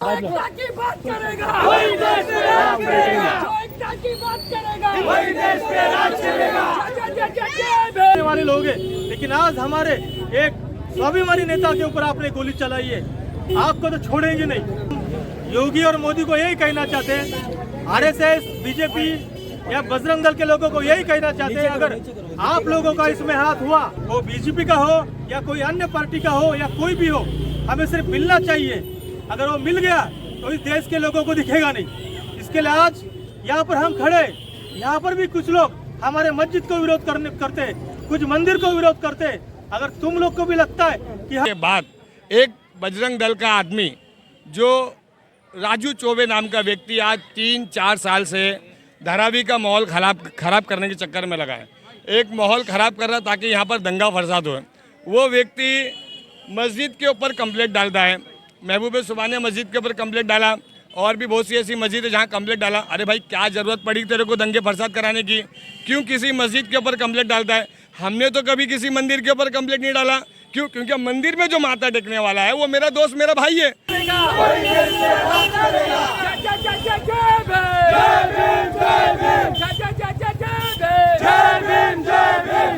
एकता की बात करेगा वही देश पे राज करेगा। जो एकता की बात करेगा वही देश पे राज करेगा। करने वाले लोग हैं, लेकिन आज हमारे एक स्वाभिमानी नेता के ऊपर आपने गोली चलाई है, आपको तो छोड़ेंगे नहीं। योगी और मोदी को यही कहना चाहते हैं, आरएसएस, बीजेपी या बजरंग दल के लोगों को यही कहना चाहते हैं, अगर आप लोगों का इसमें हाथ हुआ, वो बीजेपी का हो या कोई अन्य पार्टी का हो या कोई भी हो, हमें सिर्फ मिलना चाहिए। अगर वो मिल गया तो इस देश के लोगों को दिखेगा नहीं। इसके लिए आज यहाँ पर हम खड़े, यहाँ पर भी कुछ लोग हमारे मस्जिद को विरोध करते, कुछ मंदिर को विरोध करते। अगर तुम लोग को भी लगता है कि के बाद एक बजरंग दल का आदमी जो राजू चौबे नाम का व्यक्ति आज 3-4 साल से धारावी का माहौल खराब करने के चक्कर में लगा है, एक माहौल खराब कर रहा ताकि यहाँ पर दंगा फसाद हो। वो व्यक्ति मस्जिद के ऊपर कंप्लेंट डालता है, महबूब सुबानी मस्जिद के ऊपर कंप्लेंट डाला और भी बहुत सी ऐसी मस्जिद है जहाँ कंप्लेंट डाला। अरे भाई, क्या ज़रूरत पड़ी तेरे को दंगे फसाद कराने की? क्यों किसी मस्जिद के ऊपर कंप्लेंट डालता है? हमने तो कभी किसी मंदिर के ऊपर कंप्लेंट नहीं डाला। क्यों? क्योंकि मंदिर में जो माथा टेकने वाला है वो मेरा दोस्त, मेरा भाई है।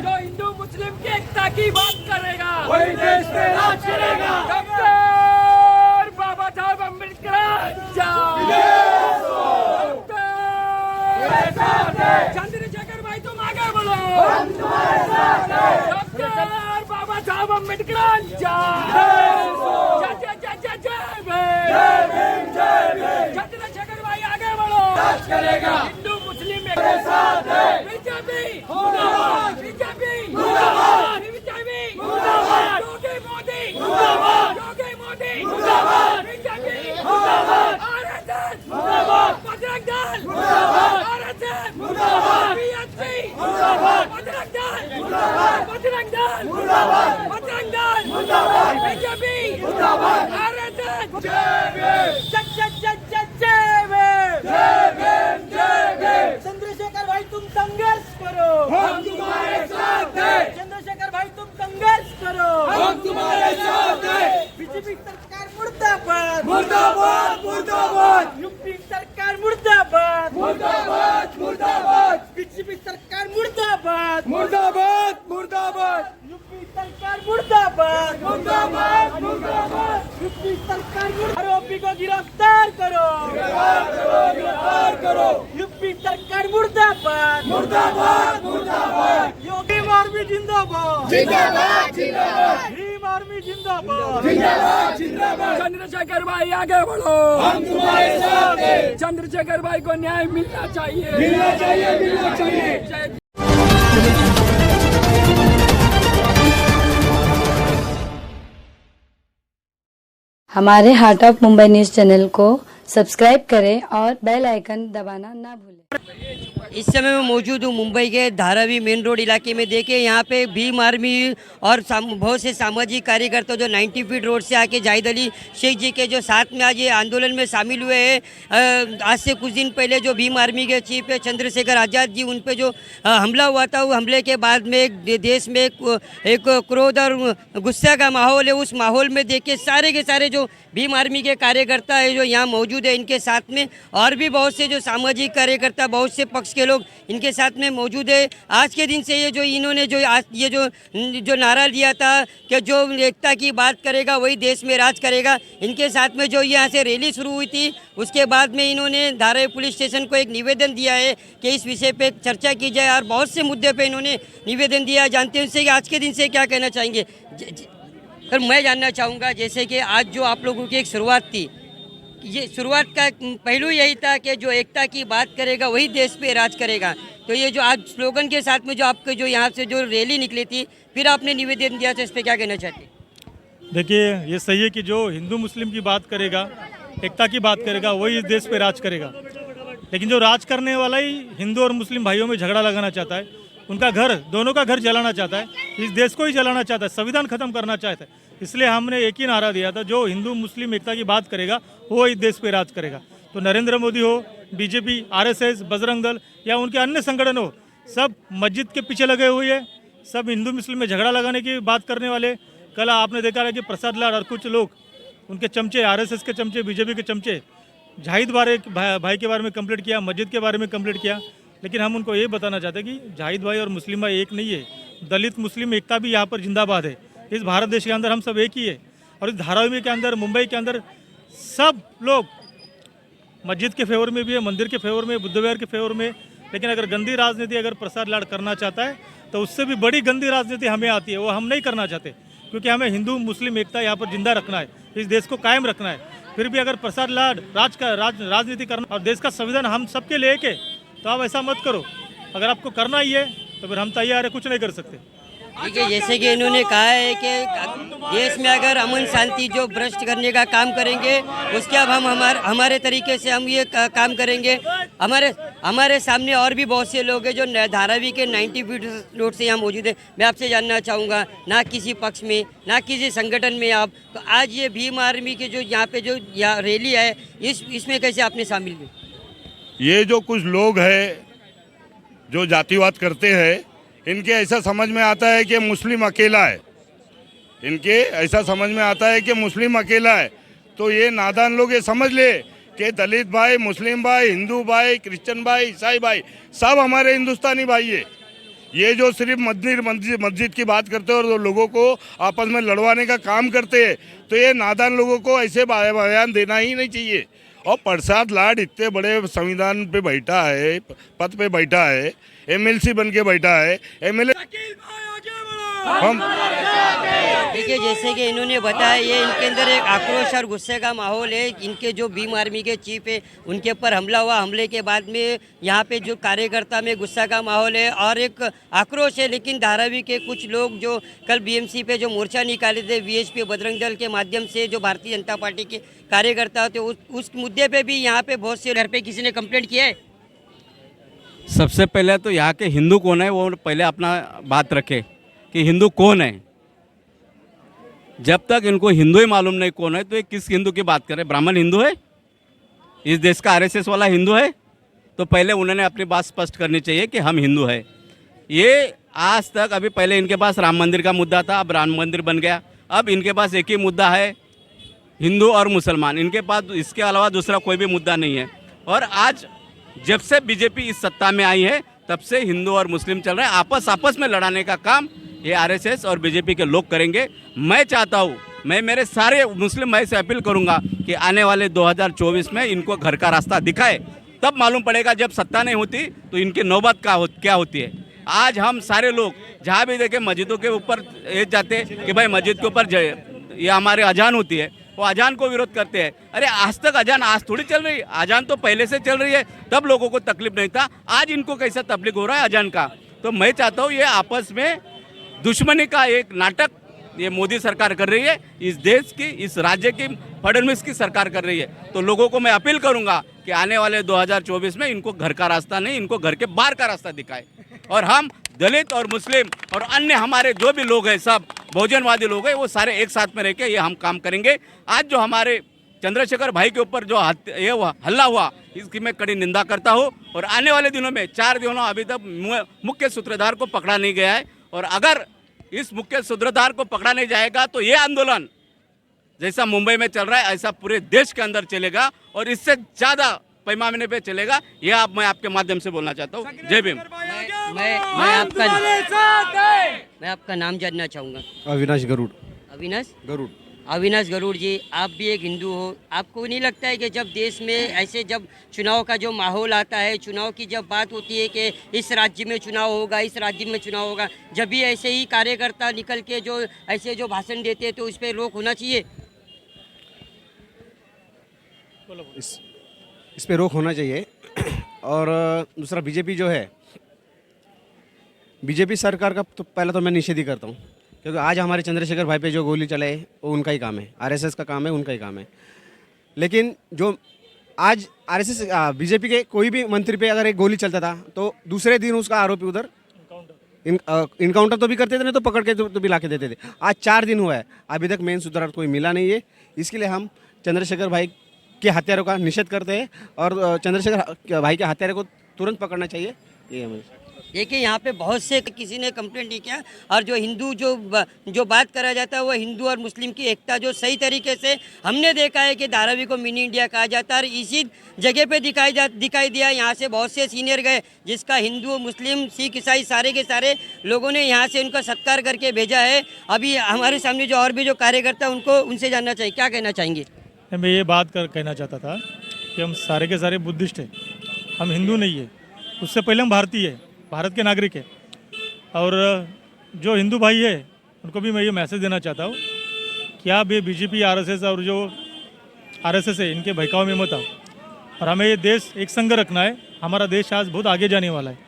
जो हिंदू मुस्लिम की एकता की बात करेगा वही देश पे राज करेगा। बाबा साहब अम्बेडकर चंद्रशेखर भाई, तुम आगे बोलो। डॉक्टर बाबा साहब अम्बेडकर चंद्रशेखर भाई आगे बढ़ो। हिंदू मुस्लिम एक साथ है। बीजेपी मुर्दाबाद, बीजेपी मुर्दाबाद, बीजेपी मुर्दाबाद, योगी मोदी मुर्दाबाद, योगी मोदी मुर्दाबाद, बीजेपी मुर्दाबाद, आरएसएस मुर्दाबाद, बजरंग दल मुर्दाबाद, आरएसएस मुर्दाबाद, बीएसपी मुर्दाबाद, बजरंग दल मुर्दाबाद, बजरंग दल मुर्दाबाद, बजरंग दल मुर्दाबाद, बीजेपी मुर्दाबाद, आरएसएस चंद्रशेखर भाई, तुम संघर्ष करो, हम तुम्हारे साथ हैं। चंद्रशेखर भाई, तुम संघर्ष करो, हम तुम्हारे साथ हैं। बीजेपी सरकार मुर्दाबाद, मुर्दाबाद, मुर्दाबाद। यूपी सरकार मुर्दाबाद, मुर्दाबाद, मुर्दाबाद। बीजेपी सरकार मुर्दाबाद, मुर्दाबाद, मुर्दाबाद। यूपी सरकार मुर्दाबाद, मुर्दाबाद, मुर्दाबाद। यूपी सरकार आरोपी को गिरफ्तार करो, गिरफ्तार करो। यूपी सरकार मुर्दाबाद, मुर्दाबाद, मुर्दाबाद। योगी आर्मी जिंदाबाद, जिंदाबाद, जिंदाबाद। भीम आर्मी जिंदाबाद, जिंदाबाद, जिंदाबाद। चंद्रशेखर भाई आगे बढ़ो, हम तुम्हारे साथ हैं। चंद्रशेखर भाई को न्याय मिलना चाहिए, मिलना चाहिए, मिलना चाहिए। हमारे heart of Mumbai news channel को सब्सक्राइब करें और बेल आइकन दबाना ना भूलें। इस समय मैं मौजूद हूँ मुंबई के धारावी मेन रोड इलाके में। देखिए यहाँ पे भीम आर्मी और बहुत से सामाजिक कार्यकर्ता जो 90 फीट रोड से आके जाहिद अली शेख जी के जो साथ में आज ये आंदोलन में शामिल हुए हैं। आज से कुछ दिन पहले जो भीम आर्मी के चीफ है चंद्रशेखर आज़ाद जी, उन पे जो हमला हुआ था, वो हमले के बाद में देश में एक क्रोध और गुस्सा का माहौल है। उस माहौल में देखिए सारे के सारे जो भीम आर्मी के कार्यकर्ता है जो यहाँ मौजूद है, इनके साथ में और भी बहुत से जो सामाजिक कार्यकर्ता, बहुत से पक्ष के लोग इनके साथ में मौजूद है। आज के दिन से ये जो इन्होंने जो आज ये जो नारा दिया था कि जो एकता की बात करेगा वही देश में राज करेगा, इनके साथ में जो यहाँ से रैली शुरू हुई थी, उसके बाद में इन्होंने धारावी पुलिस स्टेशन को एक निवेदन दिया है कि इस विषय पे चर्चा की जाए और बहुत से मुद्दे पे इन्होंने निवेदन दिया। जानते हैं उससे कि आज के दिन से क्या कहना चाहेंगे? सर, मैं जानना चाहूँगा, जैसे कि आज जो आप लोगों की एक शुरुआत थी, ये शुरुआत का पहलू यही था कि जो एकता की बात करेगा वही देश पे राज करेगा। तो ये जो आज स्लोगन के साथ में जो आपके जो यहाँ से जो रैली निकली थी, फिर आपने निवेदन दिया, तो इस पर क्या कहना चाहते? देखिए, ये सही है कि जो हिंदू मुस्लिम की बात करेगा, एकता की बात करेगा, वही इस देश पे राज करेगा। लेकिन जो राज करने वाला ही हिंदू और मुस्लिम भाइयों में झगड़ा लगाना चाहता है, उनका घर, दोनों का घर जलाना चाहता है, इस देश को ही जलाना चाहता है, संविधान खत्म करना चाहता है, इसलिए हमने एक ही नारा दिया था, जो हिंदू मुस्लिम एकता की बात करेगा वो इस देश पे राज करेगा। तो नरेंद्र मोदी हो, बीजेपी, आरएसएस, बजरंग दल या उनके अन्य संगठन हो, सब मस्जिद के पीछे लगे हुए हैं, सब हिंदू मुस्लिम में झगड़ा लगाने की बात करने वाले। कल आपने देखा है कि प्रसाद लाल और कुछ लोग उनके चमचे, आरएसएस के चमचे, बीजेपी के चमचे जाहिद भाई के बारे में कंप्लेंट किया, मस्जिद के बारे में कंप्लेंट किया, लेकिन हम उनको ये बताना चाहते हैं कि जाहिद भाई और मुस्लिम भाई एक नहीं है। दलित मुस्लिम एकता भी यहाँ पर जिंदाबाद है। इस भारत देश के अंदर हम सब एक ही है। और इस धारावी के अंदर, मुंबई के अंदर सब लोग मस्जिद के फेवर में भी है, मंदिर के फेवर में, बुद्ध विहार के फेवर में। लेकिन अगर गंदी राजनीति अगर प्रसाद लाड करना चाहता है तो उससे भी बड़ी गंदी राजनीति हमें आती है, वो हम नहीं करना चाहते, क्योंकि हमें हिंदू मुस्लिम एकता यहाँ पर जिंदा रखना है, इस देश को कायम रखना है। फिर भी अगर प्रसाद लाड राजनीति करना और देश का संविधान हम सबके लिए एक है, तो आप ऐसा मत करो। अगर आपको करना ही है तो फिर हम तैयार है, कुछ नहीं कर सकते। ठीक है, जैसे कि इन्होंने कहा है कि देश में अगर अमन शांति जो भ्रष्ट करने का काम करेंगे, उसके अब हम हमारे तरीके से हम ये काम करेंगे। हमारे सामने और भी बहुत से लोग हैं जो धारावी के 90 फीट रोड से यहाँ मौजूद है। मैं आपसे जानना चाहूँगा, ना किसी पक्ष में ना किसी संगठन में आप, तो आज ये भीम आर्मी के जो यहाँ पे जो रैली है, इसमें कैसे आपने शामिल हुए? ये जो कुछ लोग हैं जो जातिवाद करते हैं, इनके ऐसा समझ में आता है कि मुस्लिम अकेला है, इनके ऐसा समझ में आता है कि मुस्लिम अकेला है। तो ये नादान लोग ये समझ ले कि दलित भाई, मुस्लिम भाई, हिंदू भाई, क्रिश्चियन भाई, ईसाई भाई, सब हमारे हिंदुस्तानी भाई है। ये जो सिर्फ मस्जिद की बात करते हैं और लोगों को आपस में लड़वाने का काम करते हैं, तो ये नादान लोगों को ऐसे बयान देना ही नहीं चाहिए। और प्रसाद लाड इतने बड़े संविधान पे बैठा है, पद पे बैठा है, एमएलसी बन के बैठा है, एमएलए हम देखिए, जैसे कि इन्होंने बताया, ये इनके अंदर एक आक्रोश और गुस्से का माहौल है। इनके जो भीम आर्मी के चीफ है, उनके ऊपर हमला हुआ, हमले के बाद में यहाँ पे जो कार्यकर्ता में गुस्सा का माहौल है और एक आक्रोश है। लेकिन धारावी के कुछ लोग जो कल बीएमसी पे जो मोर्चा निकाले थे, वीएचपी बजरंग दल के माध्यम से, जो भारतीय जनता पार्टी के कार्यकर्ता थे, उस मुद्दे पर भी यहाँ पे बहुत से घर पे किसी ने कंप्लेंट किया है। सबसे पहले तो यहाँ के हिंदू कौन है वो पहले अपना बात रखे कि हिंदू कौन है। जब तक इनको हिंदू ही मालूम नहीं कौन है, तो ये किस हिंदू की बात करें? ब्राह्मण हिंदू है? इस देश का आरएसएस वाला हिंदू है? तो पहले उन्होंने अपनी बात स्पष्ट करनी चाहिए कि हम हिंदू है। ये आज तक, अभी पहले इनके पास राम मंदिर का मुद्दा था, अब राम मंदिर बन गया। अब इनके पास एक ही मुद्दा है, हिंदू और मुसलमान। इनके पास इसके अलावा दूसरा कोई भी मुद्दा नहीं है। और आज जब से बीजेपी इस सत्ता में आई है, तब से हिंदू और मुस्लिम चल रहे हैं। आपस में लड़ाने का काम ये आरएसएस और बीजेपी के लोग करेंगे। मैं चाहता हूँ, मैं मेरे सारे मुस्लिम भाई से अपील करूँगा कि आने वाले 2024 में इनको घर का रास्ता दिखाए, तब मालूम पड़ेगा। जब सत्ता नहीं होती तो इनकी नौबत क्या होती है। आज हम सारे लोग जहाँ भी देखें, मस्जिदों के ऊपर जाते कि भाई मस्जिद के ऊपर ये हमारे अजान होती है, वो अजान को विरोध करते हैं। अरे आज तक अजान आज थोड़ी चल रही है, अजान तो पहले से चल रही है, तब लोगों को तकलीफ नहीं था। आज इनको कैसा तकलीफ हो रहा है अजान का? तो मैं चाहता हूँ ये आपस में दुश्मनी का एक नाटक ये मोदी सरकार कर रही है, इस देश की, इस राज्य की, फडणवीस की सरकार कर रही है। तो लोगों को मैं अपील करूंगा कि आने वाले 2024 में इनको घर का रास्ता नहीं, इनको घर के बाहर का रास्ता दिखाए। और हम दलित और मुस्लिम और अन्य हमारे जो भी लोग हैं, सब बहुजनवादी लोग हैं, वो सारे एक साथ में रह के ये हम काम करेंगे। आज जो हमारे चंद्रशेखर भाई के ऊपर जो हल्ला हुआ, इसकी मैं कड़ी निंदा करता हूँ। और आने वाले दिनों में 4 दिनों अभी तक मुख्य सूत्रधार को पकड़ा नहीं गया है, और अगर इस मुख्य सूत्रधार को पकड़ा नहीं जाएगा तो ये आंदोलन जैसा मुंबई में चल रहा है ऐसा पूरे देश के अंदर चलेगा, और इससे ज़्यादा पैमाने पे चलेगा। ये मैं आपके माध्यम से बोलना चाहता हूँ। जय भीम। मैं आपका नाम जानना चाहूँगा। अविनाश गरुड़। अविनाश गरुड़ जी, आप भी एक हिंदू हो, आपको नहीं लगता है कि जब देश में ऐसे जब चुनाव का जो माहौल आता है, चुनाव की जब बात होती है कि इस राज्य में चुनाव होगा, इस राज्य में चुनाव होगा, जब भी ऐसे ही कार्यकर्ता निकल के जो ऐसे जो भाषण देते हैं, तो इस पर रोक होना चाहिए? इस पे रोक होना चाहिए। और दूसरा, बीजेपी जो है, बीजेपी सरकार का तो पहले तो मैं निषेध ही करता हूँ, क्योंकि आज हमारे चंद्रशेखर भाई पे जो गोली चलाए वो उनका ही काम है, आरएसएस का काम है, उनका ही काम है। लेकिन जो आज आरएसएस बीजेपी के कोई भी मंत्री पे अगर एक गोली चलता था तो दूसरे दिन उसका आरोपी उधर इनकाउंटर तो भी करते थे, नहीं तो पकड़ के तो भी ला के देते थे। आज 4 दिन हुआ है, अभी तक मेन सूत्रधार कोई मिला नहीं है। इसके लिए हम चंद्रशेखर भाई के हत्यारों का निषेध करते हैं और चंद्रशेखर भाई के हत्यारे को तुरंत पकड़ना चाहिए। ये हमें देखिए यहाँ पे बहुत से किसी ने कंप्लेंट नहीं किया, और जो हिंदू जो बात करा जाता है वो हिंदू और मुस्लिम की एकता जो सही तरीके से हमने देखा है कि धारावी को मिनी इंडिया कहा जाता है, और इसी जगह पे दिखाई दिया। यहाँ से बहुत से सीनियर गए जिसका हिंदू मुस्लिम सिख ईसाई सारे के सारे लोगों ने यहाँ से उनका सत्कार करके भेजा है। अभी हमारे सामने जो और भी जो कार्यकर्ता उनको उनसे जानना चाहिए, क्या कहना चाहेंगे? मैं ये बात कहना चाहता था कि हम सारे के सारे बुद्धिस्ट हैं, हम हिंदू नहीं है। उससे पहले हम भारतीय है, भारत के नागरिक है। और जो हिंदू भाई है उनको भी मैं ये मैसेज देना चाहता हूँ कि आप ये बीजेपी आरएसएस और जो आरएसएस है इनके बहकाव में मत आओ, और हमें ये देश एक संग रखना है। हमारा देश आज बहुत आगे जाने वाला है,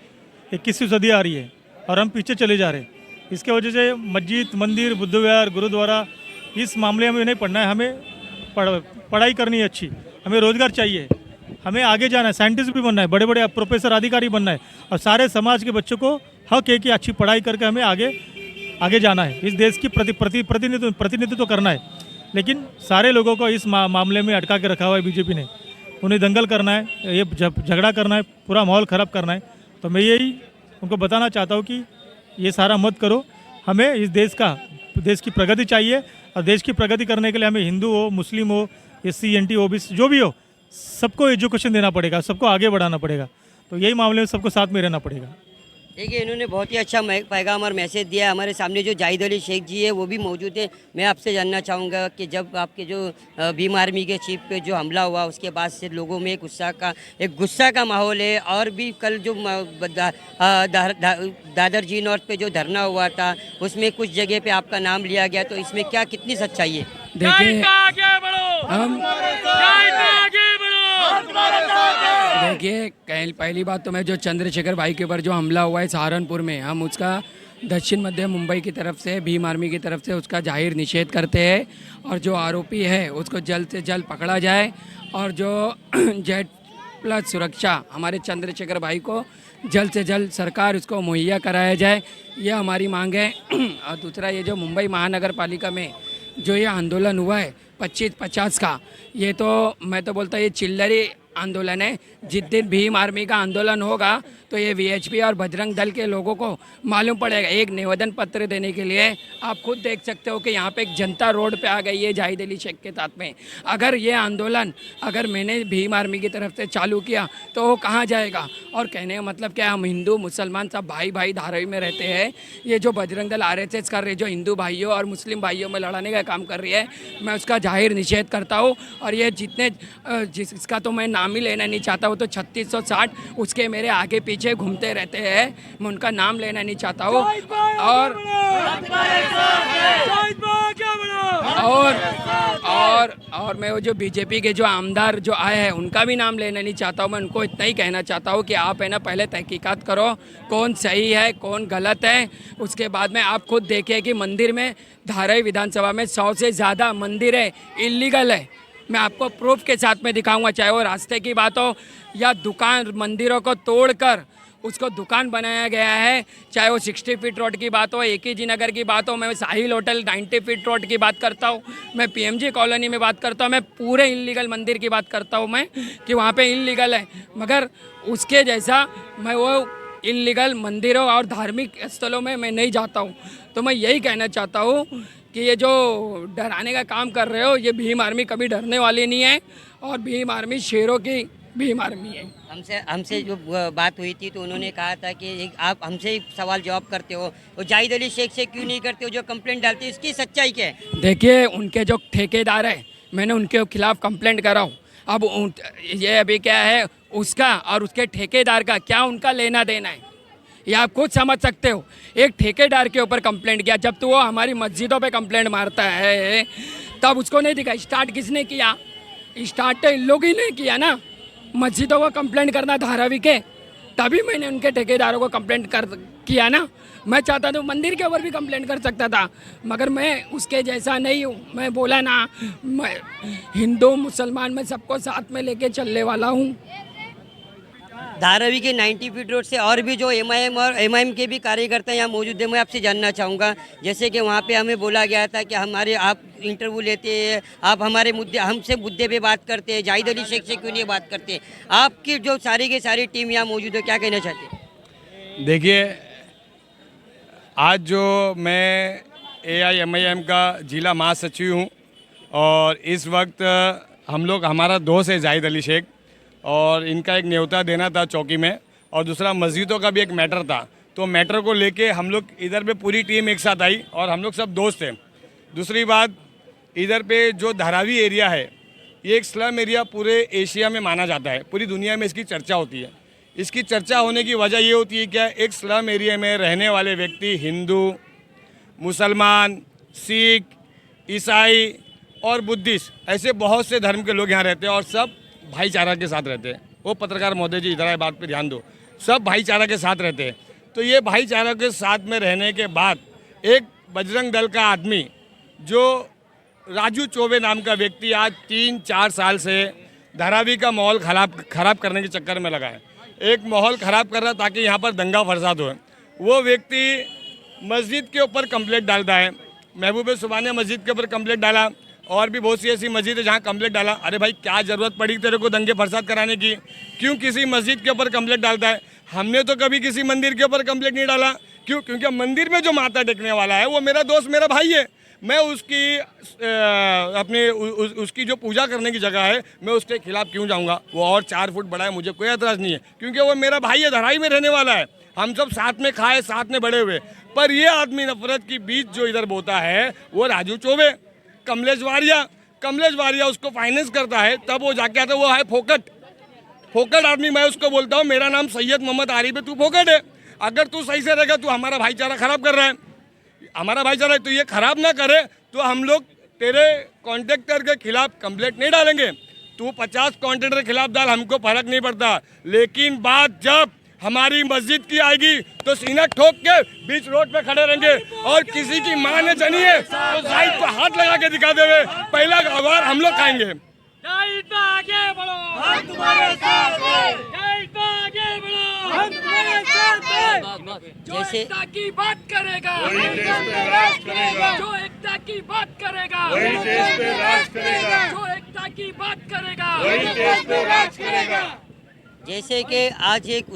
21वीं सदी आ रही है और हम पीछे चले जा रहे हैं। इसके वजह से मस्जिद, मंदिर, बुद्ध विहार, गुरुद्वारा, इस मामले में नहीं पढ़ना है। हमें पढ़ाई करनी है अच्छी, हमें रोज़गार चाहिए, हमें आगे जाना है, साइंटिस्ट भी बनना है, बड़े बड़े प्रोफेसर अधिकारी बनना है, और सारे समाज के बच्चों को हक है कि अच्छी पढ़ाई करके हमें आगे जाना है। इस देश की प्रतिनिधित्व करना है। लेकिन सारे लोगों को इस मामले में अटका के रखा हुआ है बीजेपी ने। उन्हें दंगल करना है, ये झगड़ा करना है, पूरा माहौल ख़राब करना है। तो मैं यही उनको बताना चाहता हूँ कि ये सारा मत करो। हमें इस देश की प्रगति चाहिए, और देश की प्रगति करने के लिए हमें हिंदू हो, मुस्लिम हो, SC NT OBC जो भी हो, सबको एजुकेशन देना पड़ेगा, सबको आगे बढ़ाना पड़ेगा। तो यही मामले में सबको साथ में रहना पड़ेगा। देखिए इन्होंने बहुत ही अच्छा पैगाम और मैसेज दिया। हमारे सामने जो जाहिद अली शेख जी है वो भी मौजूद है। मैं आपसे जानना चाहूँगा कि जब आपके जो भीम आर्मी के चीफ पे जो हमला हुआ उसके बाद से लोगों में एक गुस्सा का माहौल है, और भी कल जो दादर जी नॉर्थ पे जो धरना हुआ था उसमें कुछ जगह पे आपका नाम लिया गया, तो इसमें क्या कितनी सच्चाई है? देखिए पहली बात तो मैं जो चंद्रशेखर भाई के ऊपर जो हमला हुआ है सहारनपुर में, हम उसका दक्षिण मध्य मुंबई की तरफ से भीम आर्मी की तरफ से उसका जाहिर निषेध करते हैं, और जो आरोपी है उसको जल्द से जल्द पकड़ा जाए, और जो Z+ सुरक्षा हमारे चंद्रशेखर भाई को जल्द से जल्द सरकार उसको मुहैया कराया जाए, ये हमारी मांग है। और दूसरा ये जो मुंबई महानगर पालिका में जो ये आंदोलन हुआ है 25-50 का, ये तो मैं तो बोलता ये चिल्लरी आंदोलन है। जिस दिन भीम आर्मी का आंदोलन होगा तो ये VHP और बजरंग दल के लोगों को मालूम पड़ेगा। एक निवेदन पत्र देने के लिए आप खुद देख सकते हो कि यहाँ पे एक जनता रोड पे आ गई है जाहिद अली शेख के साथ में। अगर ये आंदोलन अगर मैंने भीम आर्मी की तरफ से चालू किया तो वो कहाँ जाएगा? और कहने का मतलब क्या, हम हिंदू मुसलमान सब भाई भाई धारावी में रहते हैं। ये जो बजरंग दल RSS कर रही है, जो हिंदू भाइयों और मुस्लिम भाइयों में लड़ाने का काम कर रही है, मैं उसका जाहिर निषेध करता हूँ। और ये जिसका तो मैं नाम ही लेना नहीं चाहता हूँ, तो 3660 उसके मेरे आगे पीछे घूमते रहते हैं, मैं उनका नाम लेना नहीं चाहता हूँ। और मैं वो जो बीजेपी के जो आमदार जो आए हैं उनका भी नाम लेना नहीं चाहता हूँ। मैं उनको इतना ही कहना चाहता हूँ कि आप है ना पहले तहकीकात करो कौन सही है कौन गलत है, उसके बाद में आप खुद देखिए कि मंदिर में धारावी विधानसभा में 100 से ज़्यादा मंदिर है इल्लीगल है। मैं आपको प्रूफ के साथ में दिखाऊंगा, चाहे वो रास्ते की बात हो या दुकान, मंदिरों को तोड़कर उसको दुकान बनाया गया है, चाहे वो 60 फीट रोड की बात हो, AKG नगर की बात हो, मैं साहिल होटल 90 फीट रोड की बात करता हूँ, मैं PMG कॉलोनी में बात करता हूँ, मैं पूरे इल्लीगल मंदिर की बात करता हूँ मैं कि वहाँ पे इल्लीगल है। मगर उसके जैसा मैं वो इल्लीगल मंदिरों और धार्मिक स्थलों में मैं नहीं जाता हूँ। तो मैं यही कहना चाहता हूँ कि ये जो डराने का काम कर रहे हो, ये भीम आर्मी कभी डरने वाली नहीं है, और भीम आर्मी शेरों की भीम आर्मी है। हमसे जो बात हुई थी तो उन्होंने कहा था कि आप हमसे सवाल जवाब करते हो, वो जाहिद अली शेख से क्यों नहीं करते हो जो कंप्लेंट डालते हो, इसकी सच्चाई क्या है? देखिए उनके जो ठेकेदार है मैंने उनके खिलाफ कंप्लेंट करा हूँ। अब ये अभी क्या है उसका और उसके ठेकेदार का क्या उनका लेना देना है, ये आप खुद समझ सकते हो। एक ठेकेदार के ऊपर कंप्लेंट किया, जब तो वो हमारी मस्जिदों पे कंप्लेंट मारता है तब उसको नहीं दिखा। स्टार्ट किसने किया? स्टार्ट तो इन लोग ही ने किया ना, मस्जिदों को कंप्लेंट करना धारावी के, तभी मैंने उनके ठेकेदारों को कंप्लेंट किया ना। मैं चाहता था मंदिर के ऊपर भी कंप्लेंट कर सकता था, मगर मैं उसके जैसा नहीं हूँ। मैं बोला ना, मैं हिंदू मुसलमान में सबको साथ में लेके चलने वाला हूँ। धारावी के 90 फीट रोड से और भी जो MIM और MIM के भी कार्यकर्ता यहाँ मौजूद है। मैं आपसे जानना चाहूँगा, जैसे कि वहाँ पे हमें बोला गया था कि आप इंटरव्यू लेते हैं, आप हमसे मुद्दे पे बात करते हैं, जाहिद अली शेख से क्यों नहीं बात करते? आपकी जो सारी की सारी टीम यहाँ मौजूद है, क्या कहना चाहते हैं? देखिए, आज जो मैं AIMIM का जिला महासचिव हूँ और इस वक्त हम लोग, हमारा दोस्त है जाहिद अली शेख, और इनका एक न्योता देना था चौकी में, और दूसरा मस्जिदों का भी एक मैटर था। तो मैटर को लेके हम लोग इधर पे पूरी टीम एक साथ आई और हम लोग सब दोस्त थे। दूसरी बात, इधर पे जो धारावी एरिया है, ये एक स्लम एरिया पूरे एशिया में माना जाता है, पूरी दुनिया में इसकी चर्चा होती है। इसकी चर्चा होने की वजह ये होती है क्या, एक स्लम एरिया में रहने वाले व्यक्ति हिंदू, मुसलमान, सिख, ईसाई और बुद्धिस्ट, ऐसे बहुत से धर्म के लोग यहाँ रहते हैं और सब भाईचारा के साथ रहते हैं। वो पत्रकार महोदय जी इधर आए, बात पे ध्यान दो, सब भाईचारा के साथ रहते हैं। तो ये भाईचारा के साथ में रहने के बाद एक बजरंग दल का आदमी, जो राजू चौबे नाम का व्यक्ति, आज 3-4 साल से धारावी का माहौल खराब करने के चक्कर में लगा है। एक माहौल ख़राब कर रहा ताकि यहाँ पर दंगा फसाद हो। वो व्यक्ति मस्जिद के ऊपर कंप्लेंट डालता है, महबूब सुबानिया मस्जिद के ऊपर कंप्लेंट डाला, और भी बहुत सी ऐसी मस्जिद है जहाँ कंप्लेंट डाला। अरे भाई, क्या ज़रूरत पड़ी तेरे को दंगे फसाद कराने की? क्यों किसी मस्जिद के ऊपर कंप्लेंट डालता है? हमने तो कभी किसी मंदिर के ऊपर कंप्लेंट नहीं डाला। क्यों? क्योंकि मंदिर में जो माथा टेकने वाला है वो मेरा दोस्त, मेरा भाई है। मैं उसकी उसकी जो पूजा करने की जगह है, मैं उसके खिलाफ क्यों जाऊंगा? वो और 4 फुट बड़ा है, मुझे कोई एतराज़ नहीं है, क्योंकि वो मेरा भाई है, धराई में रहने वाला है। हम सब साथ में खाए, साथ में बड़े हुए। पर ये आदमी नफरत की बीज जो इधर बोता है, वो राजू चौबे, कमलेश वारिया उसको फाइनेंस करता है, तब वो जाके आता है। वो है फोकट आदमी। मैं उसको बोलता हूँ, मेरा नाम सैयद मोहम्मद आरिफ है, तू फोकट है। अगर तू सही से रहेगा, तू हमारा भाईचारा खराब कर रहा है, हमारा भाईचारा तो ये खराब ना करे तो हम लोग तेरे कॉन्ट्रैक्टर के खिलाफ कंप्लेंट नहीं डालेंगे। तू 50 कॉन्ट्रैक्टर के खिलाफ डाल, हमको फर्क नहीं पड़ता। लेकिन बात जब हमारी मस्जिद की आएगी तो सीना ठोक के बीच रोड पे खड़े रहेंगे, और किसी की माँ ने जनी है तो जाहिद को हाथ लगा के दिखा देवे, पहला अवार हम लोग खाएंगे। आगे बढ़ो, हम तुम्हारे साथ हैं। आगे बढ़ो, हम तुम्हारे साथ हैं। जो एकता की बात करेगा, वही देश पे राज करेगा। जो एकता की बात करेगा, वही देश पे राज करेगा। जो एकता की बात करेगा, वही देश पे राज करेगा। जैसे कि आज एक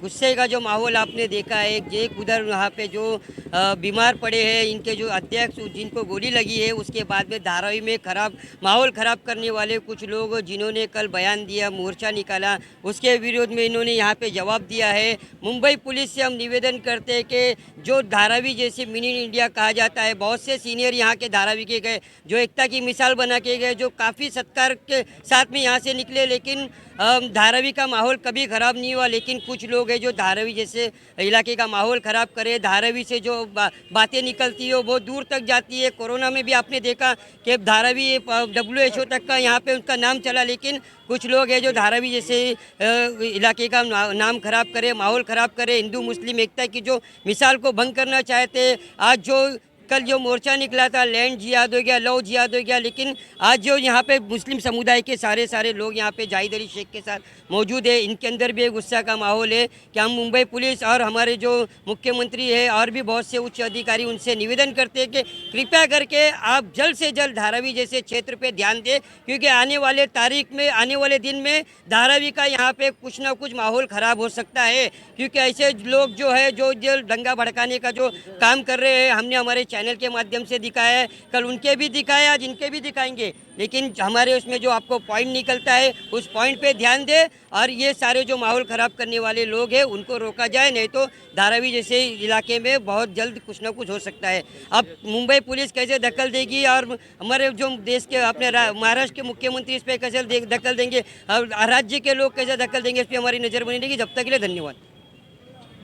गुस्से का जो माहौल आपने देखा है, एक उधर वहाँ पे जो बीमार पड़े हैं, इनके जो अध्यक्ष जिनको गोली लगी है, उसके बाद में धारावी में माहौल ख़राब करने वाले कुछ लोग जिन्होंने कल बयान दिया, मोर्चा निकाला, उसके विरोध में इन्होंने यहाँ पे जवाब दिया है। मुंबई पुलिस से हम निवेदन करते हैं कि जो धारावी जैसे मिनी इंडिया कहा जाता है, बहुत से सीनियर यहाँ के धारावी के गए, जो एकता की मिसाल बना के गए, जो काफ़ी सत्कार के साथ में यहाँ से निकले, लेकिन धारावी का माहौल कभी ख़राब नहीं हुआ। लेकिन कुछ लोग हैं जो धारावी जैसे इलाके का माहौल ख़राब करे, धारावी से जो बातें निकलती है वो बहुत दूर तक जाती है। कोरोना में भी आपने देखा कि धारावी WHO तक का यहाँ पे उनका नाम चला, लेकिन कुछ लोग हैं जो धारावी जैसे इलाके का नाम ख़राब करे, माहौल ख़राब करे, हिंदू मुस्लिम एकता की जो मिसाल को भंग करना चाहते। आज जो कल जो मोर्चा निकला था, लैंड जिहाद हो गया, लव जिहाद हो गया, लेकिन आज जो यहाँ पे मुस्लिम समुदाय के सारे लोग यहाँ पे जाहिद अली शेख के साथ मौजूद है, इनके अंदर भी एक गुस्सा का माहौल है कि हम मुंबई पुलिस और हमारे जो मुख्यमंत्री है और भी बहुत से उच्च अधिकारी, उनसे निवेदन करते हैं कि कृपया करके आप जल्द से जल्द धारावी जैसे क्षेत्र पे ध्यान दें, क्योंकि आने वाले तारीख में, आने वाले दिन में धारावी का यहाँ पे कुछ ना कुछ माहौल ख़राब हो सकता है। क्योंकि ऐसे लोग जो है जो दंगा भड़काने का जो काम कर रहे हैं, हमने हमारे चैनल के माध्यम से दिखाया है, कल उनके भी दिखाया, आज इनके भी दिखाएंगे, लेकिन हमारे उसमें जो आपको पॉइंट निकलता है उस पॉइंट पे ध्यान दे और ये सारे जो माहौल ख़राब करने वाले लोग हैं उनको रोका जाए, नहीं तो धारावी जैसे इलाके में बहुत जल्द कुछ ना कुछ हो सकता है। अब मुंबई पुलिस कैसे दखल देगी और हमारे जो देश के अपने महाराष्ट्र के मुख्यमंत्री इस पर कैसे दखल देंगे और राज्य के लोग कैसे दखल देंगे, इस पर हमारी नज़र बनी रहेगी। जब तक के लिए धन्यवाद।